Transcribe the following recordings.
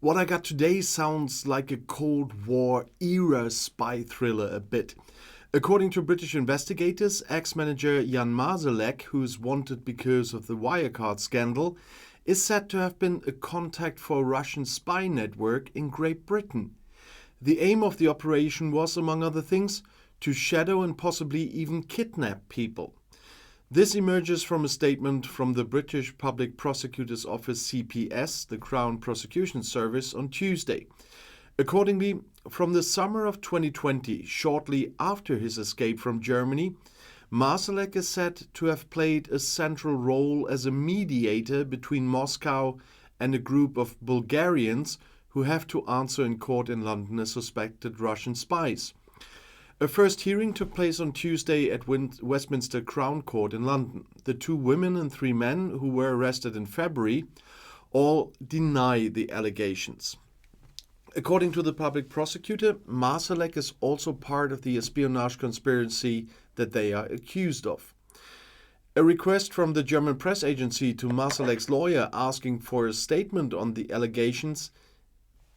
What I got today sounds like a Cold War era spy thriller a bit. According to British investigators, ex-manager Jan Marsalek, who is wanted because of the Wirecard scandal, is said to have been a contact for a Russian spy network in Great Britain. The aim of the operation was, among other things, to shadow and possibly even kidnap people. This emerges from a statement from the British Public Prosecutor's Office CPS, the Crown Prosecution Service, on Tuesday. Accordingly, from the summer of 2020, shortly after his escape from Germany, Marsalek is said to have played a central role as a mediator between Moscow and a group of Bulgarians who have to answer in court in London as suspected Russian spies. A first hearing took place on Tuesday at Westminster Crown Court in London. The 2 women and 3 men who were arrested in February all deny the allegations. According to the public prosecutor, Marsalek is also part of the espionage conspiracy that they are accused of. A request from the German press agency to Marsalek's lawyer asking for a statement on the allegations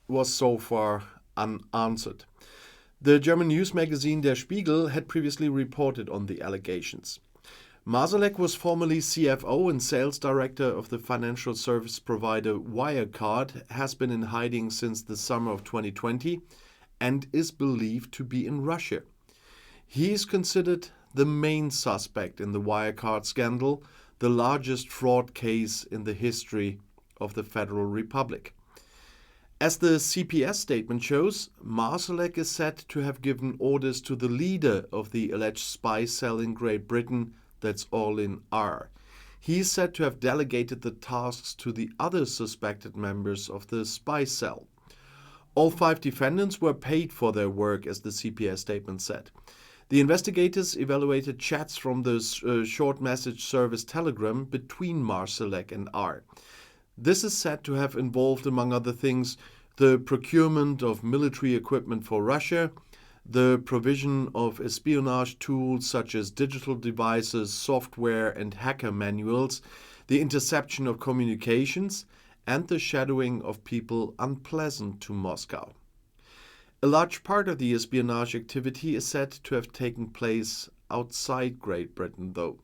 was so far unanswered. The German news magazine Der Spiegel had previously reported on the allegations. Marsalek was formerly CFO and sales director of the financial service provider Wirecard, has been in hiding since the summer of 2020 and is believed to be in Russia. He is considered the main suspect in the Wirecard scandal, the largest fraud case in the history of the Federal Republic. As the CPS statement shows, Marsalek is said to have given orders to the leader of the alleged spy cell in Great Britain, that's all in R. He is said to have delegated the tasks to the other suspected members of the spy cell. All 5 defendants were paid for their work, as the CPS statement said. The investigators evaluated chats from the short message service Telegram between Marsalek and R. This is said to have involved, among other things, the procurement of military equipment for Russia, the provision of espionage tools such as digital devices, software and hacker manuals, the interception of communications, and the shadowing of people unpleasant to Moscow. A large part of the espionage activity is said to have taken place outside Great Britain, though.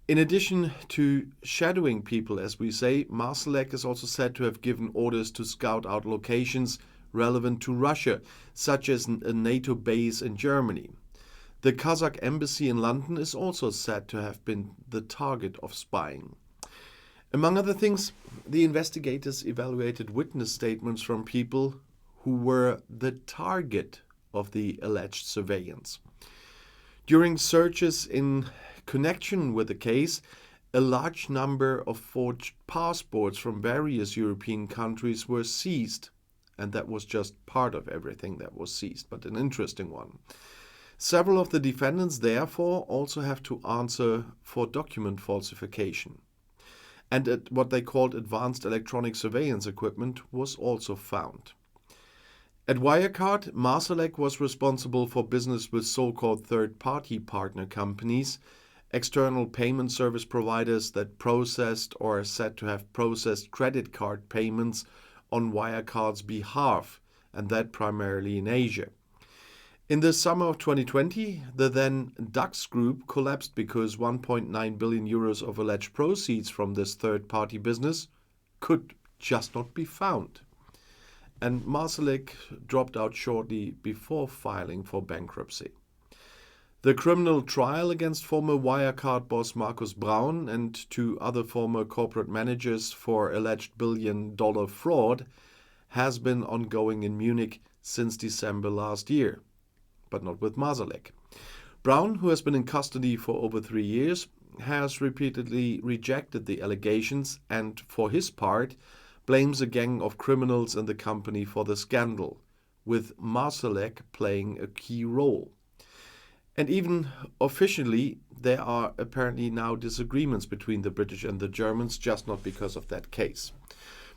In addition to shadowing people, as we say, Marsalek is also said to have given orders to scout out locations relevant to Russia, such as a NATO base in Germany. The Kazakh embassy in London is also said to have been the target of spying. Among other things, the investigators evaluated witness statements from people who were the target of the alleged surveillance. During searches in connection with the case, a large number of forged passports from various European countries were seized, and that was just part of everything that was seized, but an interesting one. Several of the defendants, therefore, also have to answer for document falsification. And what they called advanced electronic surveillance equipment was also found. At Wirecard, Marsalek was responsible for business with so-called third-party partner companies, external payment service providers that processed or are said to have processed credit card payments on Wirecard's behalf, and that primarily in Asia. In the summer of 2020, the then DAX group collapsed because 1.9 billion euros of alleged proceeds from this third-party business could just not be found. And Marsalek dropped out shortly before filing for bankruptcy. The criminal trial against former Wirecard boss Markus Braun and 2 other former corporate managers for alleged billion-dollar fraud has been ongoing in Munich since December last year, but not with Marsalek. Braun, who has been in custody for over 3 years, has repeatedly rejected the allegations and, for his part, blames a gang of criminals in the company for the scandal, with Marsalek playing a key role. And even officially, there are apparently now disagreements between the British and the Germans, just not because of that case.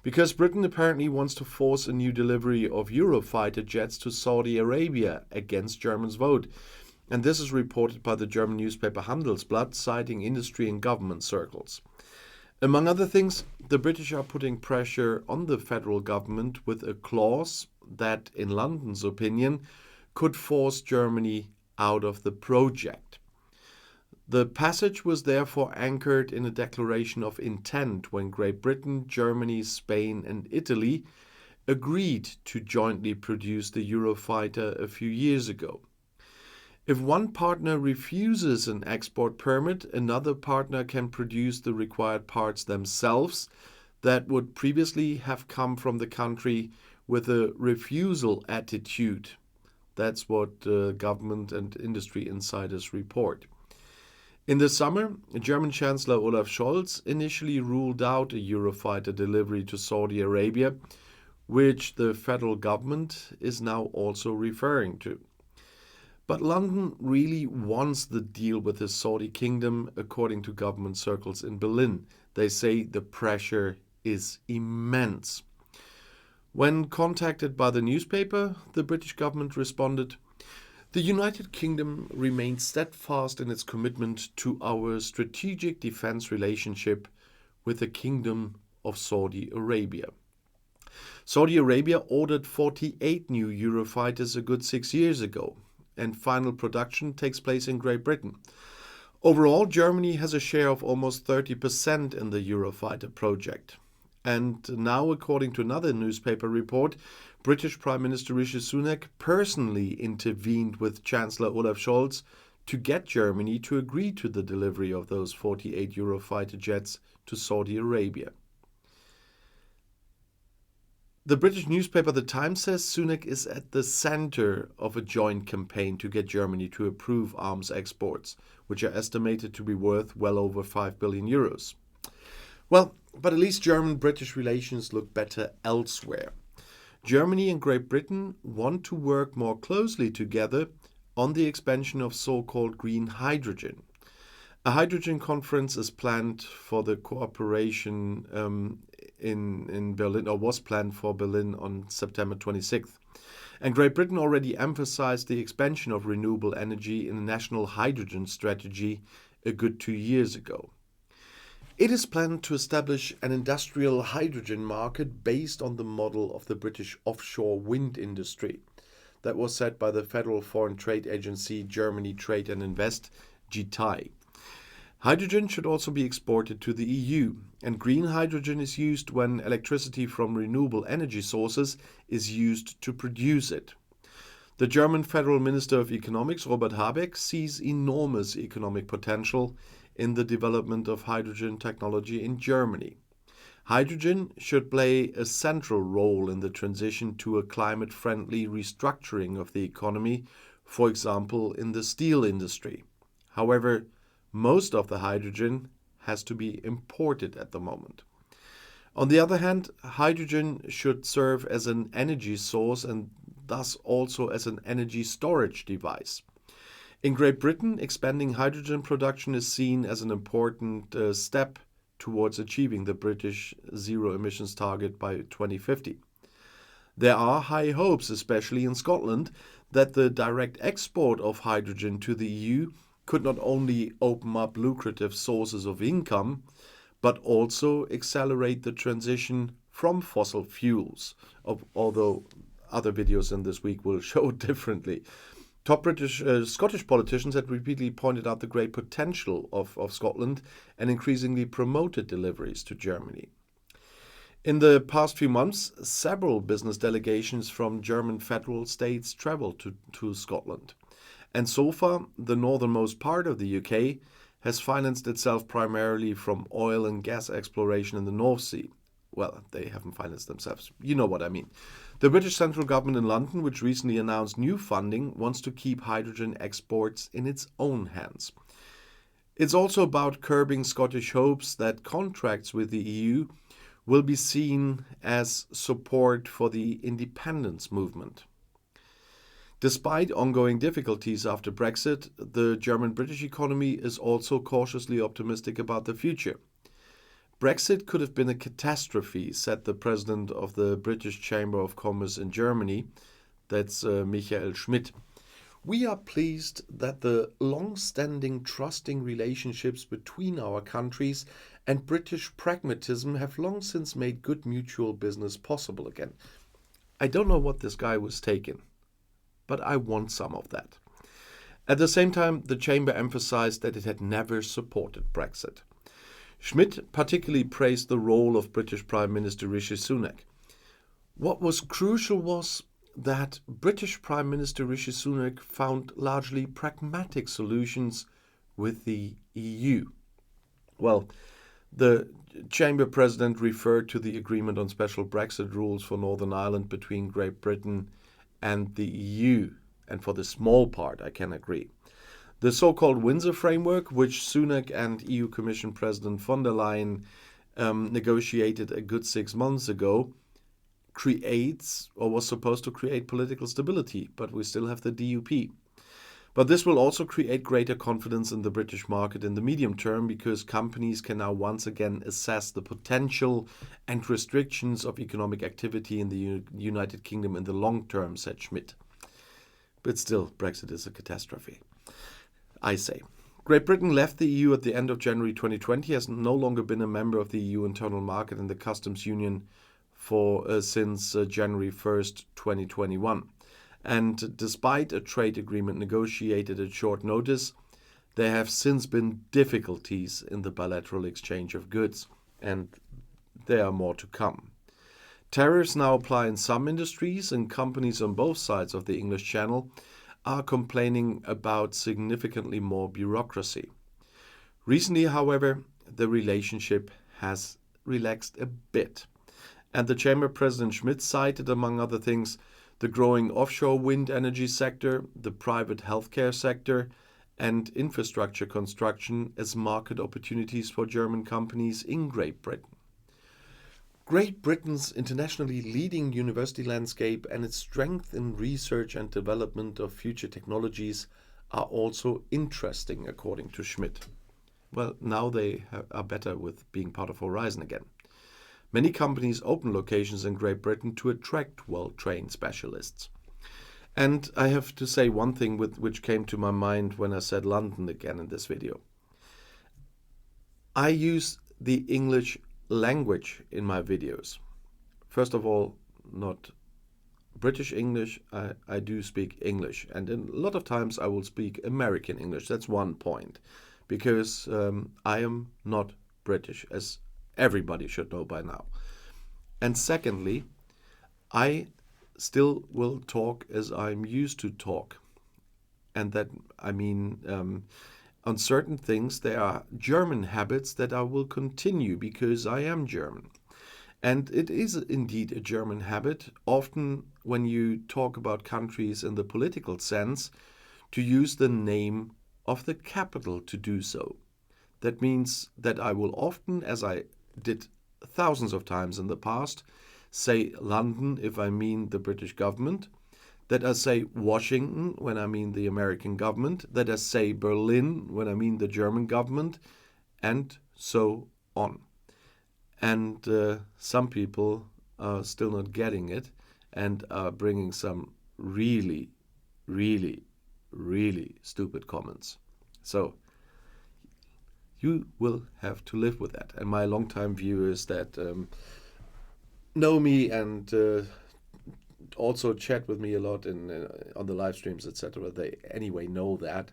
Because Britain apparently wants to force a new delivery of Eurofighter jets to Saudi Arabia against Germans' vote. And this is reported by the German newspaper Handelsblatt, citing industry and government circles. Among other things, the British are putting pressure on the federal government with a clause that, in London's opinion, could force Germany out of the project. The passage was therefore anchored in a declaration of intent when Great Britain, Germany, Spain, and Italy agreed to jointly produce the Eurofighter a few years ago. If one partner refuses an export permit, another partner can produce the required parts themselves that would previously have come from the country with a refusal attitude. That's what government and industry insiders report. In the summer, German Chancellor Olaf Scholz initially ruled out a Eurofighter delivery to Saudi Arabia, which the federal government is now also referring to. But London really wants the deal with the Saudi kingdom, according to government circles in Berlin. They say the pressure is immense. When contacted by the newspaper, the British government responded, "The United Kingdom remains steadfast in its commitment to our strategic defense relationship with the Kingdom of Saudi Arabia." Saudi Arabia ordered 48 new Eurofighters a good 6 years ago, and final production takes place in Great Britain. Overall, Germany has a share of almost 30% in the Eurofighter project. And now, according to another newspaper report, British Prime Minister Rishi Sunak personally intervened with Chancellor Olaf Scholz to get Germany to agree to the delivery of those 48 Eurofighter jets to Saudi Arabia. The British newspaper The Times says Sunak is at the center of a joint campaign to get Germany to approve arms exports, which are estimated to be worth well over 5 billion euros. Well, but at least German-British relations look better elsewhere. Germany and Great Britain want to work more closely together on the expansion of so-called green hydrogen. A hydrogen conference is planned for the cooperation in Berlin, or was planned for Berlin on September 26th. And Great Britain already emphasized the expansion of renewable energy in a national hydrogen strategy a good 2 years ago. It is planned to establish an industrial hydrogen market based on the model of the British offshore wind industry that was set by the Federal Foreign Trade Agency Germany Trade and Invest, GTI. Hydrogen should also be exported to the EU, and green hydrogen is used when electricity from renewable energy sources is used to produce it. The German Federal Minister of Economics, Robert Habeck, sees enormous economic potential in the development of hydrogen technology in Germany. Hydrogen should play a central role in the transition to a climate-friendly restructuring of the economy, for example, in the steel industry. However, most of the hydrogen has to be imported at the moment. On the other hand, hydrogen should serve as an energy source and thus also as an energy storage device. In Great Britain, expanding hydrogen production is seen as an important step towards achieving the British zero emissions target by 2050. There are high hopes, especially in Scotland, that the direct export of hydrogen to the EU could not only open up lucrative sources of income, but also accelerate the transition from fossil fuels, although other videos in this week will show differently. Top Scottish politicians had repeatedly pointed out the great potential of Scotland and increasingly promoted deliveries to Germany. In the past few months, several business delegations from German federal states traveled to Scotland. And so far, the northernmost part of the UK has financed itself primarily from oil and gas exploration in the North Sea. Well, they haven't financed themselves. You know what I mean. The British central government in London, which recently announced new funding, wants to keep hydrogen exports in its own hands. It's also about curbing Scottish hopes that contracts with the EU will be seen as support for the independence movement. Despite ongoing difficulties after Brexit, the German-British economy is also cautiously optimistic about the future. Brexit could have been a catastrophe, said the president of the British Chamber of Commerce in Germany, that's Michael Schmidt, We are pleased that the long-standing trusting relationships between our countries and British pragmatism have long since made good mutual business possible again. I don't know what this guy was taking, but I want some of that. At the same time, the Chamber emphasized that it had never supported Brexit. Schmidt particularly praised the role of British Prime Minister Rishi Sunak. What was crucial was that British Prime Minister Rishi Sunak found largely pragmatic solutions with the EU. Well, the Chamber President referred to the agreement on special Brexit rules for Northern Ireland between Great Britain and the EU, and for the small part I can agree. The so-called Windsor Framework, which Sunak and EU Commission President von der Leyen negotiated a good 6 months ago, creates, or was supposed to create, political stability, but we still have the DUP. But this will also create greater confidence in the British market in the medium term, because companies can now once again assess the potential and restrictions of economic activity in the United Kingdom in the long term, said Schmidt. But still, Brexit is a catastrophe, I say. Great Britain left the EU at the end of January 2020, has no longer been a member of the EU internal market and the customs union since January 1st, 2021. And despite a trade agreement negotiated at short notice, there have since been difficulties in the bilateral exchange of goods, and there are more to come. Tariffs now apply in some industries, and companies on both sides of the English Channel are complaining about significantly more bureaucracy. Recently, however, the relationship has relaxed a bit. And the Chamber President Schmidt cited, among other things, the growing offshore wind energy sector, the private healthcare sector, and infrastructure construction as market opportunities for German companies in Great Britain. Great Britain's internationally leading university landscape and its strength in research and development of future technologies are also interesting, according to Schmidt. Well, now they are better with being part of Horizon again. Many companies open locations in Great Britain to attract well-trained specialists. And I have to say one thing which came to my mind when I said London again in this video. I use the English language in my videos. First of all, not British English, I do speak English. And a lot of times I will speak American English. That's one point. Because I am not British, as everybody should know by now. And secondly, I still will talk as I'm used to talk. And that, I mean, on certain things, there are German habits that I will continue because I am German. And it is indeed a German habit, often when you talk about countries in the political sense, to use the name of the capital to do so. That means that I will often, as I did thousands of times in the past, say London if I mean the British government, that I say Washington when I mean the American government, that I say Berlin when I mean the German government, and so on. And some people are still not getting it and are bringing some really, really, really stupid comments. So you will have to live with that. And my longtime viewers that know me and also chat with me a lot on the live streams, etc., they anyway know that.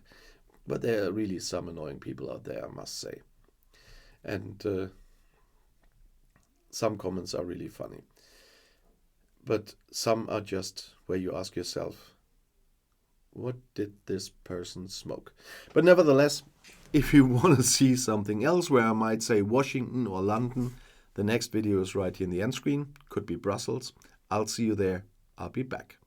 But there are really some annoying people out there, I must say. And some comments are really funny. But some are just where you ask yourself, what did this person smoke? But nevertheless, if you want to see something else where I might say Washington or London, the next video is right here in the end screen. Could be Brussels. I'll see you there. I'll be back.